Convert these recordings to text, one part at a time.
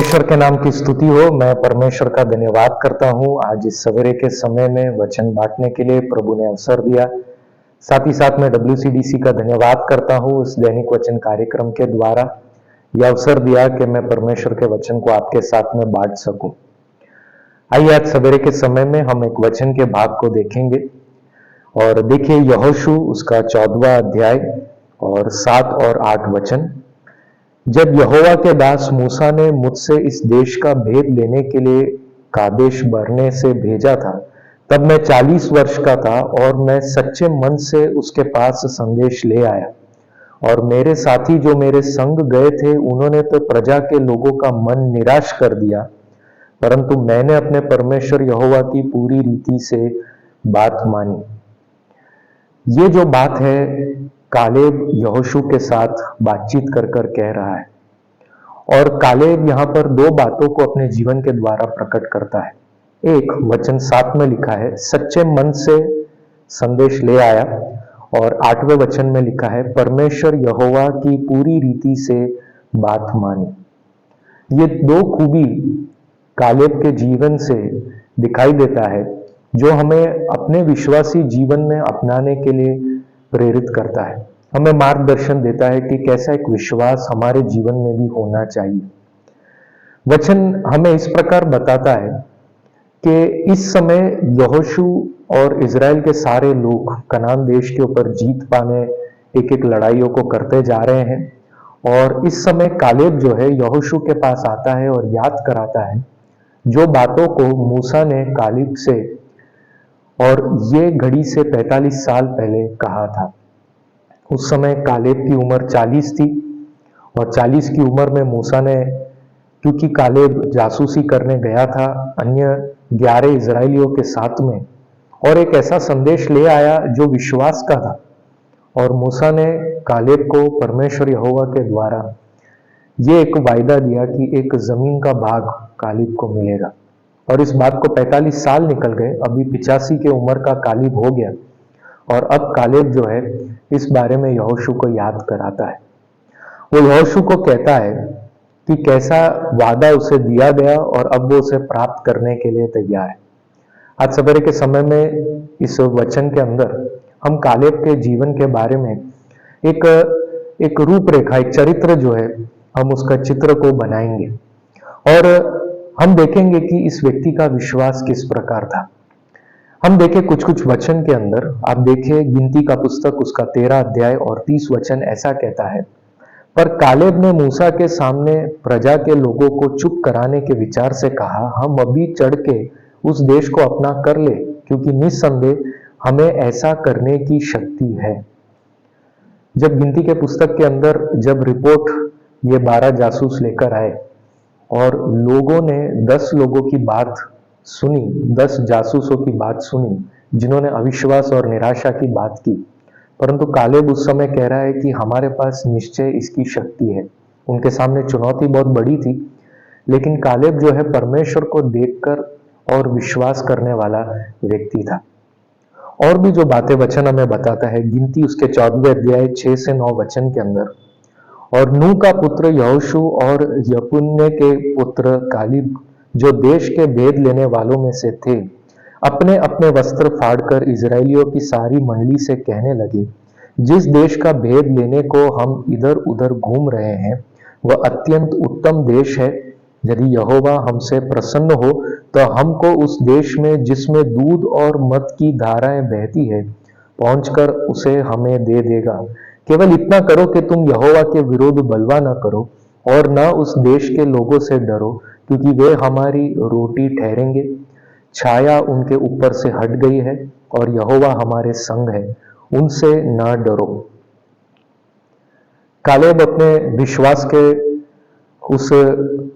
परमेश्वर के नाम की स्तुति हो। मैं परमेश्वर का धन्यवाद करता हूँ आज इस सवेरे के समय में वचन बांटने के लिए प्रभु ने अवसर दिया। साथ ही साथ मैं WCDC का धन्यवाद करता हूँ इस दैनिक वचन कार्यक्रम के द्वारा यह अवसर दिया कि मैं परमेश्वर के वचन को आपके साथ में बांट सकूं। आइए आज सवेरे के समय में हम एक वचन के भाग को देखेंगे और देखिए यहोशू उसका 14वां अध्याय और 7 और 8 वचन। जब यहोवा के दास मूसा ने मुझसे इस देश का भेद लेने के लिए कादेश बरने से भेजा था, तब मैं 40 वर्ष का था और मैं सच्चे मन से उसके पास संदेश ले आया। और मेरे साथी जो मेरे संग गए थे उन्होंने तो प्रजा के लोगों का मन निराश कर दिया, परंतु मैंने अपने परमेश्वर यहोवा की पूरी रीति से बात मानी। ये जो बात है कालेब यहोशू के साथ बातचीत कर कर कह रहा है और कालेब यहाँ पर दो बातों को अपने जीवन के द्वारा प्रकट करता है। एक वचन 7 में लिखा है सच्चे मन से संदेश ले आया और 8वें वचन में लिखा है परमेश्वर यहोवा की पूरी रीति से बात मानी। ये दो खूबी कालेब के जीवन से दिखाई देता है जो हमें अपने विश्वासी जीवन में अपनाने के लिए प्रेरित करता है, हमें मार्गदर्शन देता है कि कैसा एक विश्वास हमारे जीवन में भी होना चाहिए। वचन हमें इस प्रकार बताता है कि इस समय यहोशू और इजराइल के सारे लोग कनान देश के ऊपर जीत पाने एक एक लड़ाइयों को करते जा रहे हैं और इस समय कालेब जो है यहोशू के पास आता है और याद कराता है जो बातों को मूसा ने कालेब से और ये घड़ी से 45 साल पहले कहा था। उस समय कालेब की उम्र 40 थी और 40 की उम्र में मूसा ने, क्योंकि कालेब जासूसी करने गया था अन्य 11 इजरायलियों के साथ में और एक ऐसा संदेश ले आया जो विश्वास का था, और मूसा ने कालेब को परमेश्वर यहोवा के द्वारा ये एक वायदा दिया कि एक जमीन का भाग कालेब को मिलेगा। और इस बात को 45 साल निकल गए, अभी 85 की उम्र का कालेब हो गया और अब कालेब जो है इस बारे में यहोशू को याद कराता है। वो यहोशू को कहता है कि कैसा वादा उसे दिया गया और अब वो उसे प्राप्त करने के लिए तैयार है। आज सवेरे के समय में इस वचन के अंदर हम कालेब के जीवन के बारे में एक रूपरेखा, एक चरित्र जो है हम उसका चित्र को बनाएंगे और हम देखेंगे कि इस व्यक्ति का विश्वास किस प्रकार था। हम देखें कुछ वचन के अंदर, आप देखिए गिनती का पुस्तक उसका 13 अध्याय और 30 वचन ऐसा कहता है, पर कालेब ने मूसा के सामने प्रजा के लोगों को चुप कराने के विचार से कहा, हम अभी चढ़ के उस देश को अपना कर ले, क्योंकि निस्संदेह हमें ऐसा करने की शक्ति है। जब गिनती के पुस्तक के अंदर जब रिपोर्ट ये 12 जासूस लेकर आए और लोगों ने 10 लोगों की बात सुनी, 10 जासूसों की बात सुनी जिन्होंने अविश्वास और निराशा की बात की, परंतु कालेब उस समय कह रहा है कि हमारे पास निश्चय इसकी शक्ति है। उनके सामने चुनौती बहुत बड़ी थी, लेकिन कालेब जो है परमेश्वर को देखकर और विश्वास करने वाला व्यक्ति था। और भी जो बातें वचन हमें बताता है, गिनती उसके 14वें अध्याय 6 से 9 वचन के अंदर, और नूह का पुत्र यहोशू और यपुन्ने के पुत्र कालेब जो देश के भेद लेने वालों में से थे, अपने अपने वस्त्र फाड़कर इजरायलियों की सारी मंडली से कहने लगे, जिस देश का भेद लेने को हम इधर उधर घूम रहे हैं वह अत्यंत उत्तम देश है। यदि यहोवा हमसे प्रसन्न हो तो हमको उस देश में जिसमें दूध और मद की धाराएं बहती है पहुंचकर उसे हमें दे देगा। केवल इतना करो कि तुम यहोवा के विरुद्ध बलवा न करो और न उस देश के लोगों से डरो, क्योंकि वे हमारी रोटी ठहरेंगे। छाया उनके ऊपर से हट गई है और यहोवा हमारे संग है, उनसे न डरो। कालेब अपने विश्वास के उस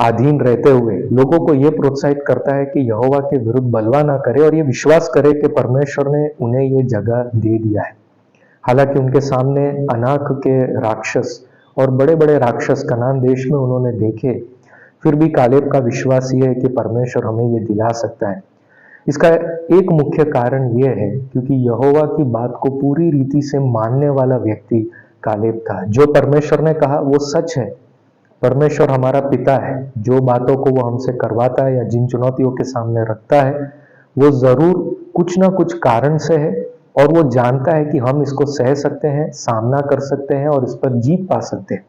अधीन रहते हुए लोगों को यह प्रोत्साहित करता है कि यहोवा के विरुद्ध बलवा ना करे और ये विश्वास करे कि परमेश्वर ने उन्हें ये जगह दे दिया है। हालांकि उनके सामने अनाक के राक्षस और बड़े बड़े राक्षस कनान देश में उन्होंने देखे, फिर भी कालेब का विश्वास ये है कि परमेश्वर हमें ये दिला सकता है। इसका एक मुख्य कारण यह है क्योंकि यहोवा की बात को पूरी रीति से मानने वाला व्यक्ति कालेब था। जो परमेश्वर ने कहा वो सच है परमेश्वर हमारा पिता है, जो बातों को वो हमसे करवाता है या जिन चुनौतियों के सामने रखता है, वो जरूर कुछ ना कुछ कारण से है और वो जानता है कि हम इसको सह सकते हैं, सामना कर सकते हैं और इस पर जीत पा सकते हैं।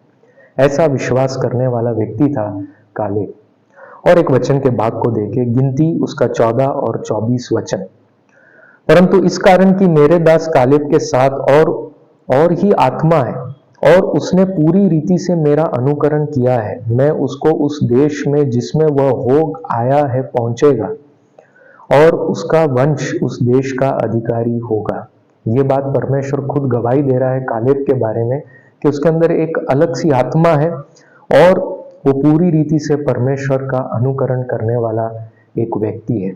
ऐसा विश्वास करने वाला व्यक्ति था कालेब। और एक वचन के भाग को देखे, गिनती उसका 14 और 24 वचन। परंतु इस कारण कि मेरे दास कालेब के साथ और ही आत्मा है और उसने पूरी रीति से मेरा अनुकरण किया है, मैं उसको उस देश में जिसमें वह हो आया है पहुंचेगा और उसका वंश उस देश का अधिकारी होगा। ये बात परमेश्वर खुद गवाही दे रहा है कालेब के बारे में कि उसके अंदर एक अलग सी आत्मा है और वो पूरी रीति से परमेश्वर का अनुकरण करने वाला एक व्यक्ति है।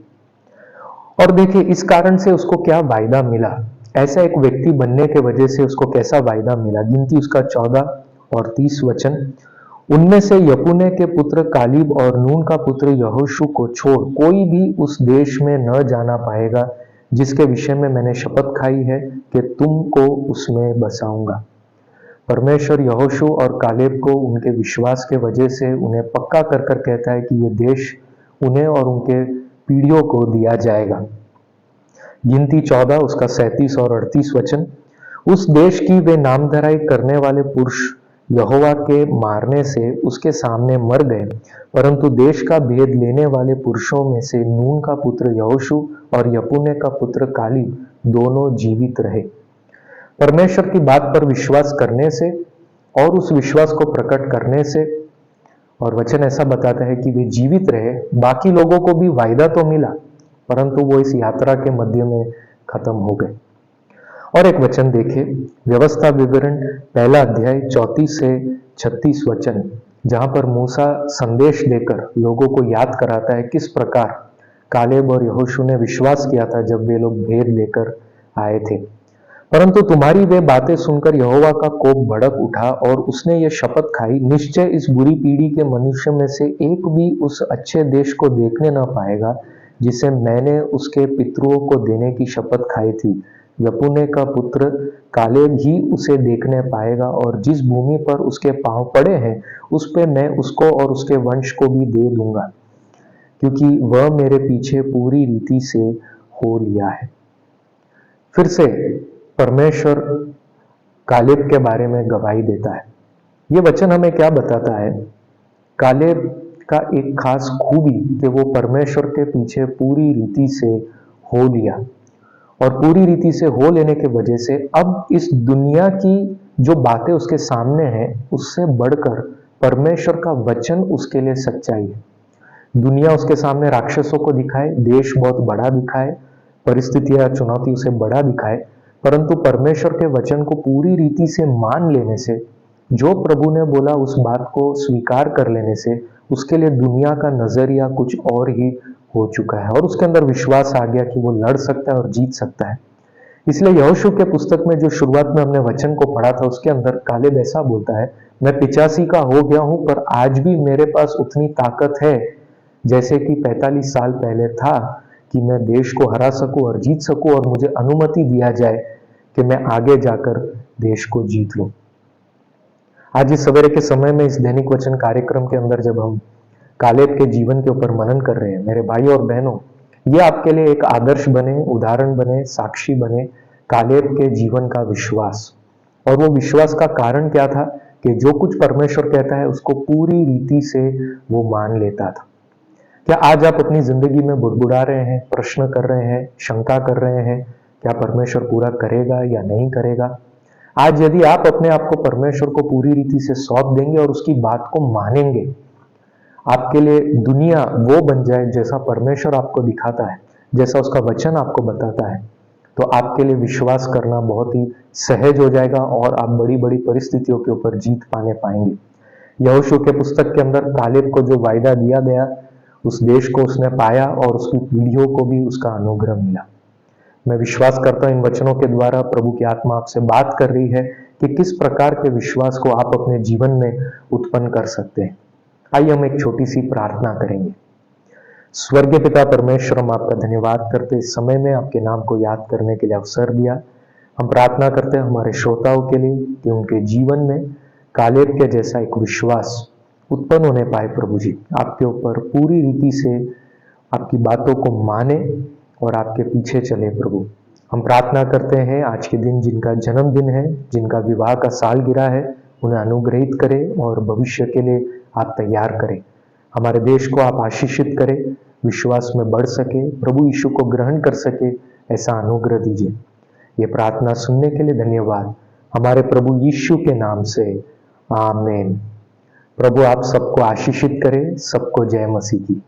और देखिए इस कारण से उसको क्या वायदा मिला, ऐसा एक व्यक्ति बनने के वजह से उसको कैसा वायदा मिला। गिनती उसका 14 और 30 वचन। उनमें से यपुने के पुत्र कालीब और नून का पुत्र यहोशू को छोड़ कोई भी उस देश में न जाना पाएगा जिसके विषय में मैंने शपथ खाई है कि तुमको उसमें बसाऊंगा। परमेश्वर यहोशू और कालेब को उनके विश्वास के वजह से उन्हें पक्का कर कर कहता है कि ये देश उन्हें और उनके पीढ़ियों को दिया जाएगा। गिनती 14 उसका 37 और 38 वचन। उस देश की वे नामधराई करने वाले पुरुष यहोवा के मारने से उसके सामने मर गए, परंतु देश का भेद लेने वाले पुरुषों में से नून का पुत्र यहोशू और यपुने का पुत्र कालीब दोनों जीवित रहे। परमेश्वर की बात पर विश्वास करने से और उस विश्वास को प्रकट करने से, और वचन ऐसा बताता है कि वे जीवित रहे। बाकी लोगों को भी वायदा तो मिला, परंतु वो इस यात्रा के मध्य में खत्म हो गए। और एक वचन देखे, व्यवस्था विवरण 1 अध्याय 34 से 36 वचन, जहां पर मूसा संदेश देकर लोगों को याद कराता है किस प्रकार कालेब और यहोशू ने विश्वास किया था जब वे लोग भेद लेकर आए थे। परंतु तुम्हारी वे बातें सुनकर यहोवा का कोप भड़क उठा और उसने ये शपथ खाई, निश्चय इस बुरी पीढ़ी के मनुष्य में से एक भी उस अच्छे देश को देखने न पाएगा जिसे मैंने उसके पितरों को देने की शपथ खाई थी। यपुने का पुत्र कालेब ही उसे देखने पाएगा और जिस भूमि पर उसके पांव पड़े हैं उस पे मैं उसको और उसके वंश को भी दे दूंगा, क्योंकि वह मेरे पीछे पूरी रीति से हो लिया है। फिर से परमेश्वर कालेब के बारे में गवाही देता है। ये वचन हमें क्या बताता है? कालेब का एक खास खूबी कि वो परमेश्वर के पीछे पूरी रीति से हो लिया, और पूरी रीति से हो लेने की वजह से अब इस दुनिया की जो बातें उसके सामने हैं उससे बढ़कर परमेश्वर का वचन उसके लिए सच्चाई है। दुनिया उसके सामने राक्षसों को दिखाए, देश बहुत बड़ा दिखाए, परिस्थितियां चुनौती उसे बड़ा दिखाए, परंतु परमेश्वर के वचन को पूरी रीति से मान लेने से, जो प्रभु ने बोला उस बात को स्वीकार कर लेने से उसके लिए दुनिया का नजरिया कुछ और ही हो चुका है और उसके अंदर विश्वास आ गया कि वो लड़ सकता है और जीत सकता है। इसलिए यहोशू के पुस्तक में जो शुरुआत में हमने वचन को पढ़ा था उसके अंदर कालेब ऐसा बोलता है, मैं 85 का हो गया हूं पर आज भी मेरे पास उतनी ताकत है जैसे कि 45 साल पहले था कि मैं देश को हरा सकूं और जीत सकूं और मुझे अनुमति दिया जाए कि मैं आगे जाकर देश को जीत लूं। आज इस सवेरे के समय में इस दैनिक वचन कार्यक्रम के अंदर जब हम कालेब के जीवन के ऊपर मनन कर रहे हैं, मेरे भाई और बहनों, ये आपके लिए एक आदर्श बने, उदाहरण बने, साक्षी बने कालेब के जीवन का विश्वास। और वो विश्वास का कारण क्या था कि जो कुछ परमेश्वर कहता है उसको पूरी रीति से वो मान लेता था। क्या आज आप अपनी जिंदगी में बुड़बुड़ा रहे हैं, प्रश्न कर रहे हैं, शंका कर रहे हैं, क्या परमेश्वर पूरा करेगा या नहीं करेगा? आज यदि आप अपने आप को परमेश्वर को पूरी रीति से सौंप देंगे और उसकी बात को मानेंगे, आपके लिए दुनिया वो बन जाए जैसा परमेश्वर आपको दिखाता है, जैसा उसका वचन आपको बताता है, तो आपके लिए विश्वास करना बहुत ही सहज हो जाएगा और आप बड़ी बड़ी परिस्थितियों के ऊपर जीत पाएंगे। यहोशू के पुस्तक के अंदर कालेब को जो वायदा दिया गया उस देश को उसने पाया और उसकी पीढ़ियों को भी उसका अनुग्रह मिला। मैं विश्वास करता हूं इन वचनों के द्वारा प्रभु की आत्मा आपसे बात कर रही है कि किस प्रकार के विश्वास को आप अपने जीवन में उत्पन्न कर सकते हैं। आइए हम एक छोटी सी प्रार्थना करेंगे। स्वर्गीय पिता परमेश्वर, हम आपका धन्यवाद करते इस समय में आपके नाम को याद करने के लिए अवसर दिया। हम प्रार्थना करते हैं हमारे श्रोताओं के लिए कि उनके जीवन में कालेब के जैसा एक विश्वास उत्पन्न होने पाए प्रभु जी, आपके ऊपर पूरी रीति से आपकी बातों को माने और आपके पीछे चले प्रभु। हम प्रार्थना करते हैं आज के दिन जिनका जन्मदिन है, जिनका विवाह का सालगिरह है, उन्हें अनुग्रहित करें और भविष्य के लिए आप तैयार करें। हमारे देश को आप आशीषित करें, विश्वास में बढ़ सके, प्रभु यीशु को ग्रहण कर सके, ऐसा अनुग्रह दीजिए। ये प्रार्थना सुनने के लिए धन्यवाद, हमारे प्रभु यीशु के नाम से, आमीन। प्रभु आप सबको आशीषित करें। सबको जय मसीह की।